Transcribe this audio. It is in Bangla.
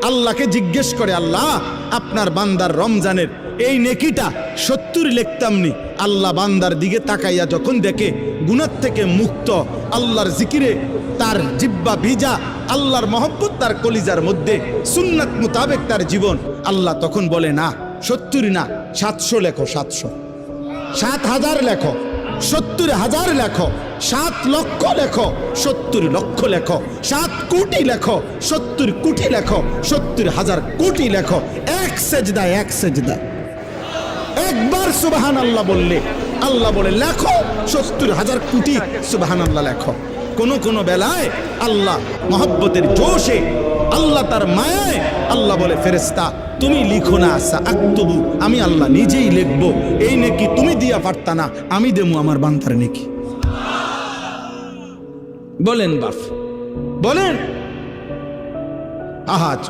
আল্লাহকে জিজ্ঞেস করে, আল্লাহ আপনার বান্দার রমজানের এই নেকিটা 70 লিখতাম নি। আল্লাহ বান্দার দিকে তাকাইয়া যখন দেখে গুনাহ থেকে মুক্ত, আল্লাহর জিকিরে তার জিব্বা ভিজা, আল্লাহর মহব্বত তার কলিজার মধ্যে, সুন্নাত মোতাবেক তার জীবন, আল্লাহ তখন বলে না 70 না 700 লেখো, 700, 7,000 লেখো, 70,000 লেখো, 7 লক্ষ লেখো, 70 লক্ষ লেখো, 7 কোটি লেখো, 70 কোটি লেখো, 70,000 কোটি লেখো। এক সেজদায়, এক সেজদায় একবার সুবহানাল্লাহ বললে আল্লাহ বলে লেখো 70,000 কোটি সুবহানাল্লাহ লেখো। কোন বেলায় আল্লাহ মহব্বতের জোশে, আল্লাহ তার মায়ায় আল্লাহ বলে, ফেরেশতা তুমি লিখো না, আক্তুবু, আমি আল্লাহ নিজেই লিখবো। এই নেকি তুমি দিয়া পারতা না, আমি দেবো আমার বান্দার নেকি। বলেন বাপ, বলেন। আহাজ